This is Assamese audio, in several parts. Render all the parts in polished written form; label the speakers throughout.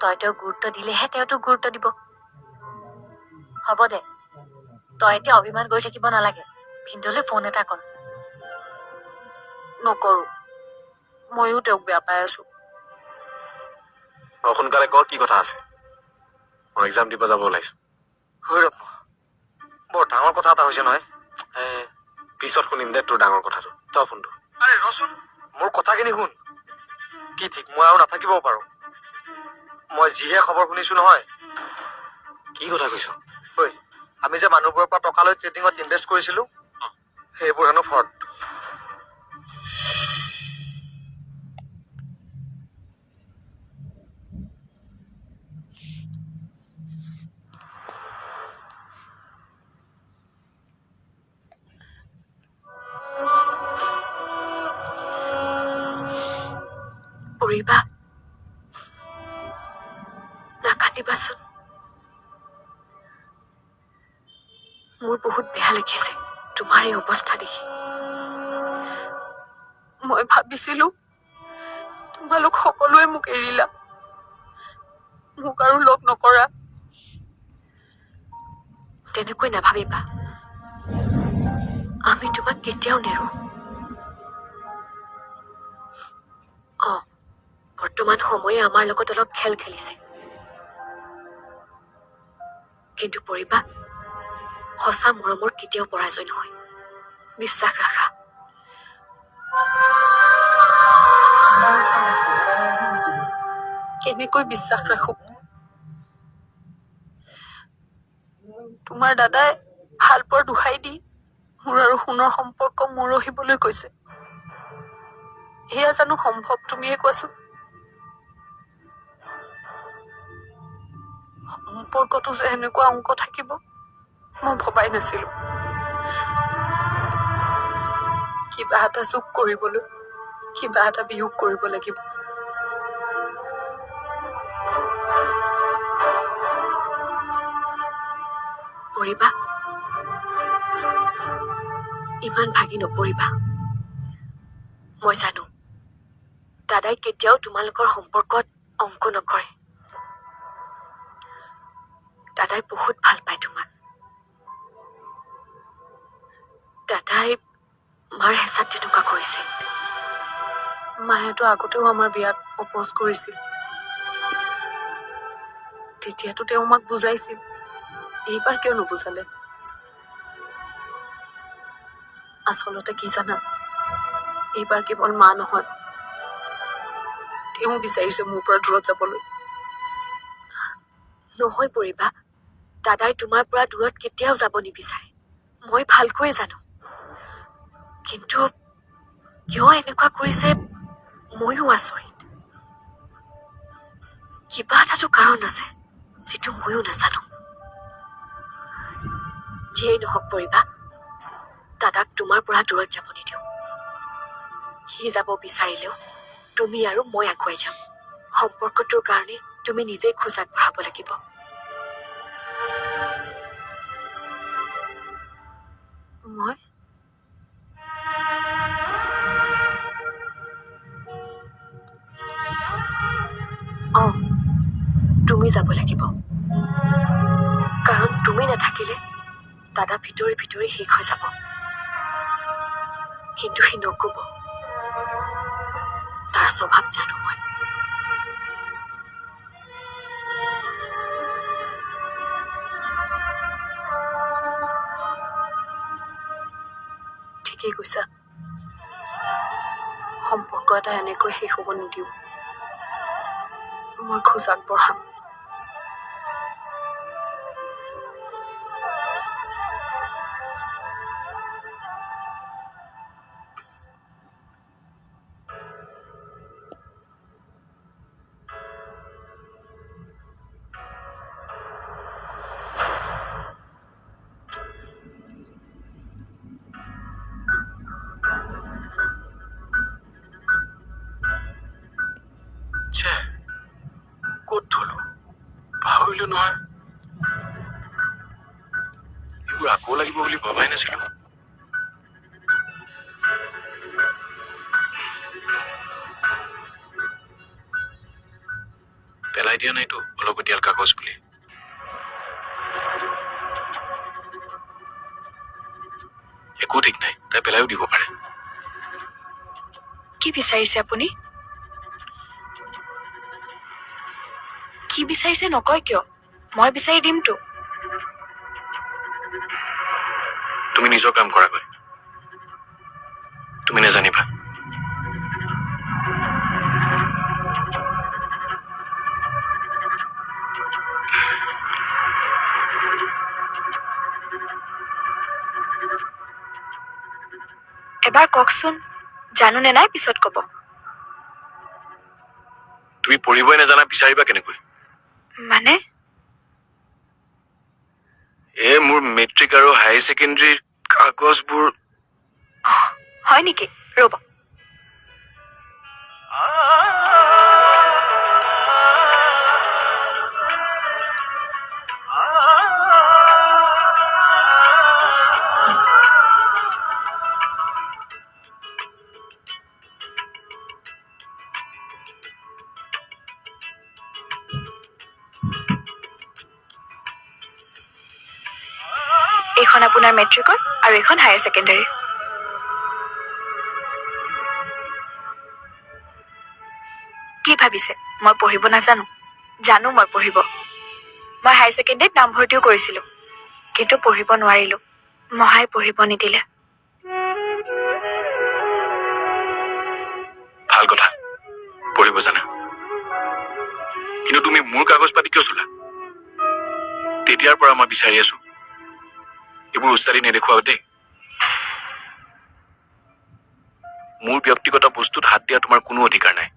Speaker 1: তই গুৰুত্ব দিলেহে তেওঁতো গুৰুত্ব দিব। হ'ব দে, তই এতিয়া অভিমান কৰি থাকিব নালাগে। ভিনদেউলৈ ফোন এটা কৰ। নকৰো, ময়ো তেওঁক বেয়া পাই আছো।
Speaker 2: সোনকালে ক, কি কথা আছে? মই এক্সাম দিব যাব ওলাইছো। বৰ ডাঙৰ কথা এটা হৈছে নহয়। পিছত শুনিম দে তোৰ ডাঙৰ কথাটো। তই ফোনটো। আৰে ৰচোন, মোৰ কথাখিনি শুন। কি ঠিক মই আৰু নাথাকিবও পাৰো। মই যিহে খবৰ শুনিছো নহয়। কি কথা কৈছ? ঐ, আমি যে মানুহবোৰৰ পৰা টকা লৈ ট্ৰেডিঙত ইনভেষ্ট কৰিছিলো, সেইবোৰ হেনো ফ্ৰড।
Speaker 1: পৰিবা, নাকাটিবাচোন। মোৰ বহুত বেয়া লাগিছে তোমাৰ এই অৱস্থা দেখি। মই ভাবিছিলো তোমালোক সকলোৱে মোক এৰিলা, মোক আৰু লগ নকৰা। তেনেকৈ নাভাবিবা, আমি তোমাক কেতিয়াও নেৰো। বৰ্তমান সময়ে আমাৰ লগত অলপ খেল খেলিছে, কিন্তু পৰিবা, সঁচা মৰমৰ কেতিয়াও পৰাজয় নহয়। বিশ্বাস ৰাখা। কেনেকৈ বিশ্বাস ৰাখো? তোমাৰ দাদাই ভাল পোৱাৰ দোহাই দি মোৰ আৰু সোণৰ সম্পৰ্ক মৰহিবলৈ কৈছে। এয়া জানো সম্ভৱ? তুমিয়ে কোৱাচোন। সম্পৰ্কতো যে এনেকুৱা অংক থাকিব মই ভবাই নাছিলো। কিবা এটা যোগ কৰিবলৈ কিবা এটা বিয়োগ কৰিব লাগিব। পৰিবা, ইমান ভাগি নপৰিবা। মই জানো দাদাই কেতিয়াও তোমালোকৰ সম্পৰ্কত অংক নকৰে। দাদাই বহুত ভাল পায় তোমাক। দাদাই মাৰ হেঁচাত তেনেকুৱা কৰিছে। মায়েতো আগতেও আমাৰ বিয়াত অপ'জ কৰিছিল। তেতিয়াতো তেওঁ আমাক বুজাইছিল, এইবাৰ কিয় নুবুজালে? আচলতে কি জানা, এইবাৰ কেৱল মা নহয়, তেওঁ বিচাৰিছে মোৰ পৰা দূৰত যাবলৈ। নহয় পৰিবা, দাদাই তোমাৰ পৰা দূৰত কেতিয়াও যাব নিবিচাৰে, মই ভালকৈয়ে জানো। কিন্তু কিয় এনেকুৱা কৰিছে ময়ো আচৰিত। কিবা এটাতো কাৰণ আছে, যিটো ময়ো নাজানো। যিয়েই নহওক পৰিবা, দাদাক তোমাৰ পৰা দূৰত যাব নিদিওঁ। সি যাব বিচাৰিলেও তুমি আৰু মই আগুৱাই যাম। সম্পৰ্কটোৰ কাৰণে তুমি নিজেই খোজ আগবঢ়াব লাগিব। মই তুমি যাব লাগিব, কাৰণ তুমি নাথাকিলে দাদা ভিতৰি ভিতৰি শেষ হৈ যাব। কিন্তু সি নকব, তাৰ স্বভাৱ জানো মই। ঠিকেই কৈছা, সম্পৰ্ক এটা এনেকৈ শেষ হ'ব নিদিওঁ। মই খোজ আগবঢ়াম।
Speaker 2: ক'ত থলো? পাহৰিলো নহয়। এইবোৰ আকৌ লাগিব বুলি ভবাই নাছিলো।
Speaker 3: পেলাই দিয়া নাইতো অলপতিয়াল কাগজ বুলি। একো ঠিক নাই, তাই পেলাইও দিব পাৰে।
Speaker 1: কি বিচাৰিছে আপুনি? কি বিচাৰিছে নকয় কিয়? মই বিচাৰি দিমতো।
Speaker 3: তুমি নিজৰ কাম কৰাগৈ, তুমি নেজানিবা।
Speaker 1: এবাৰ কওকচোন, জানো নে নাই পিছত কব।
Speaker 3: তুমি পঢ়িবই নেজানা, বিচাৰিবা কেনেকৈ?
Speaker 1: মানে
Speaker 3: মোৰ মেট্ৰিক আৰু হাই ছেকেণ্ডেৰীৰ কাগজবোৰ।
Speaker 1: হয় নেকি? ৰ'ব। এইখন আপোনাৰ মেট্ৰিকৰ আৰু এইখন হায়াৰ ছেকেণ্ডেৰীৰ। কি ভাবিছে মই পঢ়িব নাজানো? জানো মই পঢ়িব। মই হায়াৰ ছেকেণ্ডেৰীত নামভৰ্তিও কৰিছিলোঁ, কিন্তু পঢ়িব নোৱাৰিলোঁ। মহাই পঢ়িব নিদিলে।
Speaker 3: ভাল কথা, পঢ়িব জানা। কিন্তু তুমি মোৰ কাগজ পাতি কিয় চলা? তেতিয়াৰ পৰা মই বিচাৰি আছো। এইবোৰ উস্তাদি নেদেখুৱাব দেই। মোৰ ব্যক্তিগত বস্তুত হাত দিয়া তোমাৰ কোনো অধিকাৰ নাই।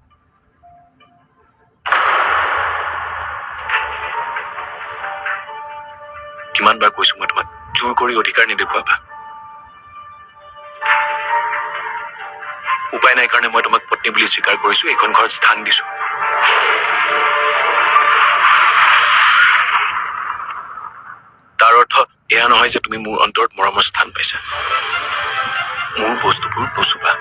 Speaker 3: কিমান বাৰ কৈছো মই তোমাক, জোৰ কৰি অধিকাৰ নেদেখুৱাবা। উপায় নাই কাৰণে মই তোমাক পত্নী বুলি স্বীকাৰ কৰিছো, এইখন ঘৰত স্থান দিছো। তাৰ অৰ্থ এয়া নহয় যে তুমি মোৰ অন্তৰত মৰমৰ স্থান পাইছা। মোৰ বস্তুবোৰ নুচুবা।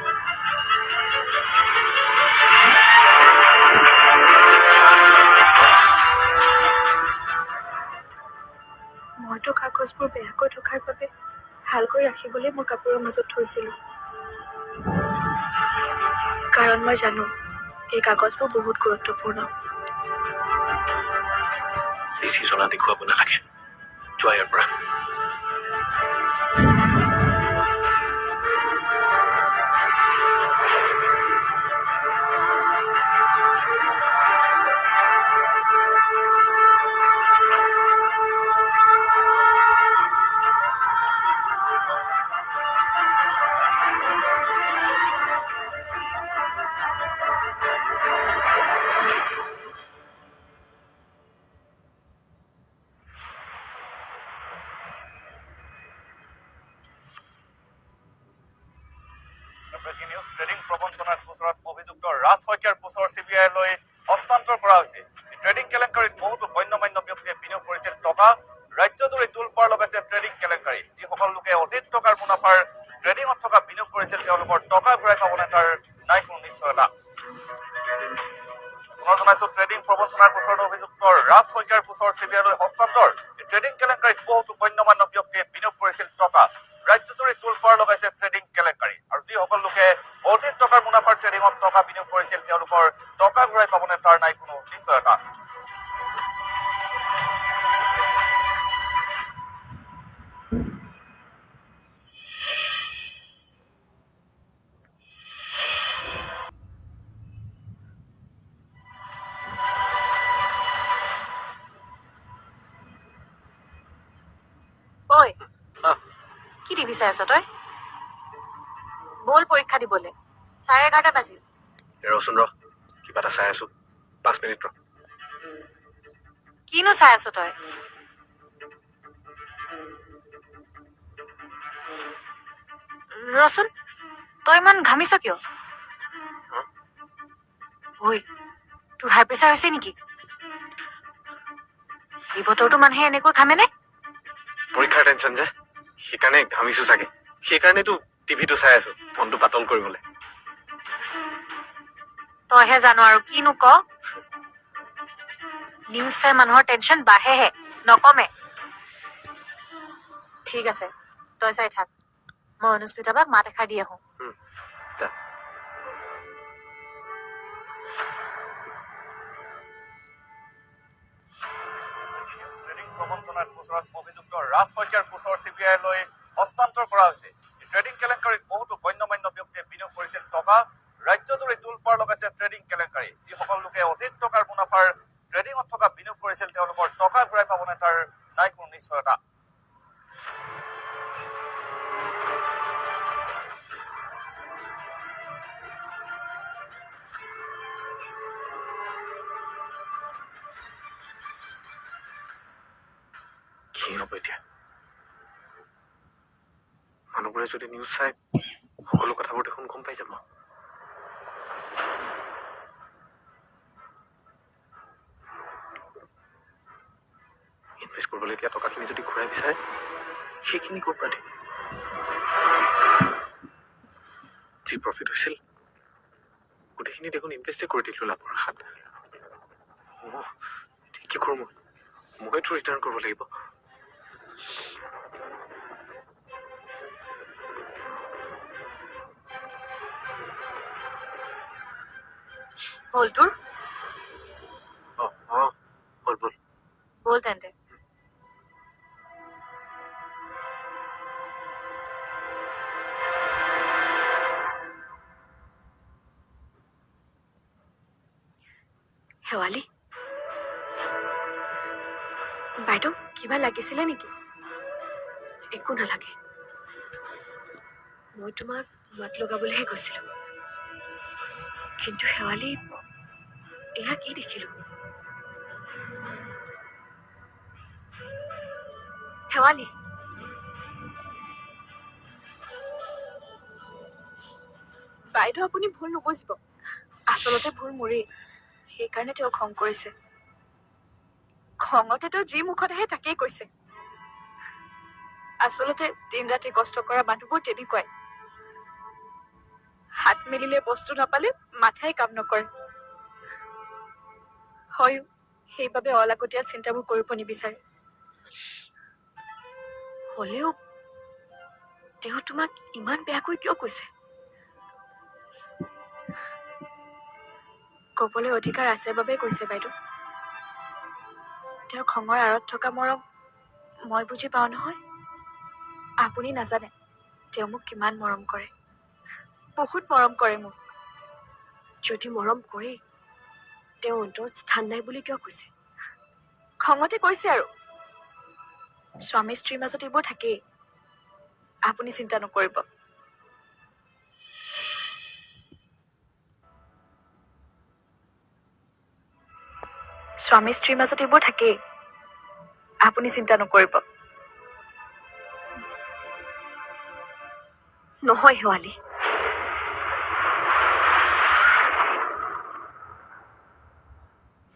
Speaker 1: মইতো কাগজবোৰ বেয়াকৈ থকাৰ বাবে ভালকৈ ৰাখিবলৈ মই কাপোৰৰ মাজত থৈছিলোঁ। কাৰণ মই জানো এই কাগজবোৰ বহুত গুৰুত্বপূৰ্ণ।
Speaker 3: বেছি জনা দেখুৱাব নালাগে, যোৱা ইয়াৰ পৰা।
Speaker 2: ট্ৰেডিং প্ৰবঞ্চনাৰ গোচৰত অভিযুক্ত ৰাজ শইকীয়াৰ গোচৰ CBI-লৈ হস্তান্তৰ কৰা হৈছে। ট্ৰেডিং কেলেংকাৰীত বহুতো গণ্যমান্য ব্যক্তিয়ে বিনিয়োগ কৰিছিল টকা। ৰাজ্যজুৰি তোলপাৰ লগাইছে ট্ৰেডিং কেলেংকাৰী। যিসকল লোকে অধিক টকাৰ মুনাফাৰ ট্ৰেডিঙত থকা বিনিয়োগ কৰিছিল, তেওঁলোকৰ টকা ঘূৰাই পাবলৈ তাৰ নাই কোনো নিশ্চয়তা। পুনৰ জনাইছো, ট্ৰেডিং প্ৰবঞ্চনাৰ গোচৰত অভিযুক্ত ৰাজ শইকীয়াৰ গোচৰ CBI-লৈ হস্তান্তৰ। ট্ৰেডিং কেলেংকাৰীত বহুতো গণ্যমান্য ব্যক্তিয়ে বিনিয়োগ কৰিছিল টকা। ৰাজ্যজুৰি তোলপাৰ লগাইছে ট্ৰেডিং কেলেংকাৰী। আৰু যিসকল লোকে অধিক টকাৰ মুনাফাৰ ট্ৰেডিঙত টকা বিনিয়োগ কৰিছিল, তেওঁলোকৰ টকা ঘূৰাই পাবলৈ তাৰ নাই কোনো নিশ্চয়তা।
Speaker 1: ঐ, কি টিভি চাই আছ তই? বল পৰীক্ষা দিবলৈ, 11:30 বাজিল।
Speaker 3: ৰচোন ৰ, কিবা এটা চাই আছো, 5 মিনিট ৰ।
Speaker 1: কিনো চাই আছ তই? ৰচোন, তই ইমান ঘামিছ কিয়? ঐ, তোৰ হাই প্ৰেছাৰ হৈছে নেকি? এই বতৰটো মানুহে এনেকৈ ঘামেনে?
Speaker 2: পৰীক্ষাৰ টেনচন যে, সেইকাৰণে ঘামিছো চাগে। সেইকাৰণেতো টিভিটো চাই আছো, মনটো পাতল কৰিবলৈ।
Speaker 1: তইহে জানো আৰু কিনো ক। নিউজ চাই মানুহৰ টেনশ্যন বাঢ়েহে নকমে ঠিক আছে তই চাই থাক মই অনুস্মিতা বাক মাত এষাৰ দি আহোঁ
Speaker 2: যা
Speaker 4: ট্ৰেডিং প্ৰবঞ্চনাত গোচৰত অভিযুক্ত ৰাজ শইকীয়াৰ গোচৰ চিবিআইলৈ হস্তান্তৰ কৰা হৈছে ট্ৰেডিং কেলেংকাৰীত বহুতো গণ্যমান্য ব্যক্তিয়ে বিনিয়োগ কৰিছিল টকা ৰাজ্যজুৰি তোলপাৰ লগাইছে ট্ৰেডিং কেলেংকাৰী যিসকল লোকে অধিক টকাৰ মুনাফাৰ ট্ৰেডিঙত থকা বিনিয়োগ কৰিছিল তেওঁলোকৰ টকা ঘূৰাই পাবনে তাৰ নাই কোনো নিশ্চয়তা
Speaker 2: কি হ'ব এতিয়া মানুহবোৰে যদি নিউজ চাই সকলো কথাবোৰ দেখোন গম পাই যাব ইনভেষ্ট কৰিবলৈ দিয়া টকাখিনি যদি ঘূৰাই বিচাৰে সেইখিনি ক'ৰ পৰা দিম যি প্ৰফিট হৈছিল গোটেইখিনি দেখোন ইনভেষ্টে কৰি দিলোঁ লাভৰ আশাত কি কৰোঁ মইতো ৰিটাৰ্ণ কৰিব লাগিব
Speaker 1: হ'ল তোৰ
Speaker 2: বল বল
Speaker 1: বল তেন্তে শেৱালি বাইদেউ কিবা লাগিছিলে নেকি একো নালাগে মই তোমাক মাত লগাবলৈহে গৈছিলো কিন্তু শেৱালি এয়া কি দেখিলো শেৱালি বাইদেউ আপুনি ভুল নুবুজিব আচলতে ভুল মোৰেই সেইকাৰণে তেওঁ খং কৰিছে খঙতে তেওঁ যি মুখত আহে তাকেই কৈছে আচলতে দিন ৰাতি কষ্ট কৰা মানুহবোৰ তেনেকুৱাই হাত মেলিলে বস্তু নাপালে মাথাই কাম নকৰে হয় সেইবাবে অলাগতিয়াল চিন্তাবোৰ কৰিব নিবিচাৰে হলেও তেওঁ তোমাক ইমান বেয়াকৈ কিয় কৈছে ক'বলৈ অধিকাৰ আছে বাবে কৈছে বাইদেউ তেওঁৰ খঙৰ আঁৰত থকা মৰম মই বুজি পাওঁ নহয় আপুনি নাজানে তেওঁ মোক কিমান মৰম কৰে বহুত মৰম কৰে মোক যদি মৰম কৰে তেওঁ অন্তৰত স্থান নাই বুলি কিয় কৈছে খঙতে কৈছে আৰু স্বামী স্ত্ৰীৰ মাজত এইবোৰ থাকেই আপুনি চিন্তা নকৰিব স্বামী স্ত্ৰীৰ মাজত এইবোৰ থাকেই আপুনি চিন্তা নকৰিব নহয় শেৱালি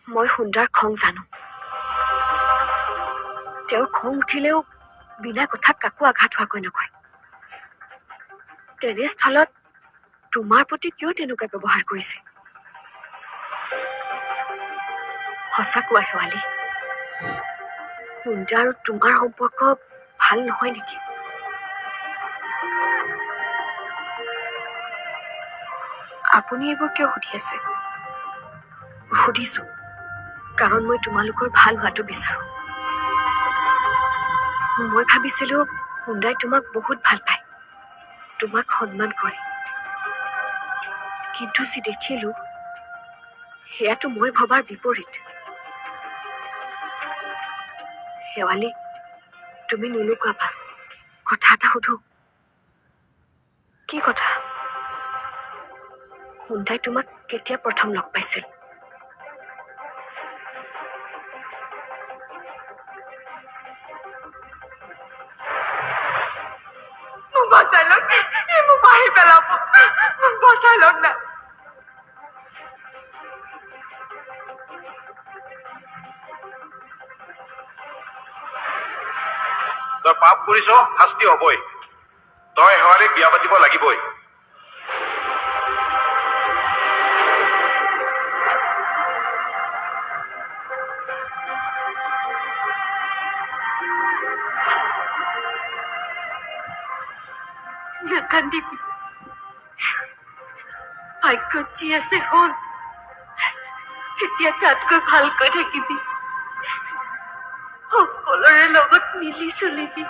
Speaker 1: মই সুন্দাৰ খং জানো তেওঁৰ খং উঠিলেও বিনা কথাত কাকো আঘাত হোৱাকৈ নকয় তেনেস্থলত তোমাৰ প্ৰতি কিয় তেনেকুৱা ব্যৱহাৰ কৰিছে সঁচা কোৱা শেৱালি সুন্দা আৰু তোমাৰ সম্পৰ্ক ভাল নহয় নেকি আপুনি এইবোৰ কিয় সুধি আছে সুধিছো কাৰণ মই তোমালোকৰ ভাল হোৱাটো বিচাৰো মই ভাবিছিলো সুন্দাই তোমাক বহুত ভাল পায় তোমাক সন্মান কৰে কিন্তু যি দেখিলো সেয়াটো মই ভবাৰ বিপৰীত শেৱালি তুমি নুলুকাবা কথা এটা সুধো কি কথা সুন্দাই তোমাক কেতিয়া প্ৰথম লগ পাইছিল বচাই লওক এই মোক মাৰি পেলাব বচাই লওক না
Speaker 3: তই পাপ কৰিছ শাস্তি হবই তই শেৱালিক বিয়া পাতিব লাগিবই
Speaker 1: নাকান্দিবি ভাগ্যত যি আছে হ'ল এতিয়া তাতকৈ ভালকৈ থাকিবি সকলোৰে লগত মিলি চলিবি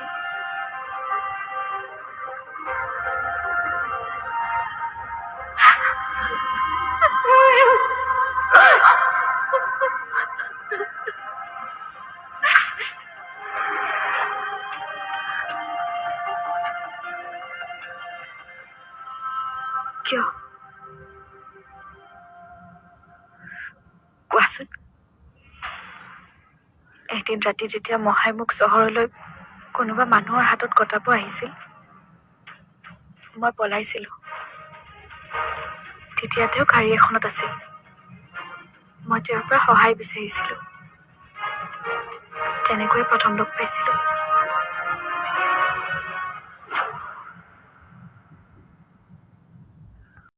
Speaker 1: কিয় কোৱাচোন এদিন ৰাতি যেতিয়া মহাই মোক চহৰলৈ কোনোবা মানুহৰ হাতত কটাব আহিছিল মই পলাইছিলো তেতিয়া তেওঁ গাড়ী এখনত আছিল মই তেওঁৰ পৰা সহায় বিচাৰিছিলো তেনেকৈ প্ৰথম লগ পাইছিলো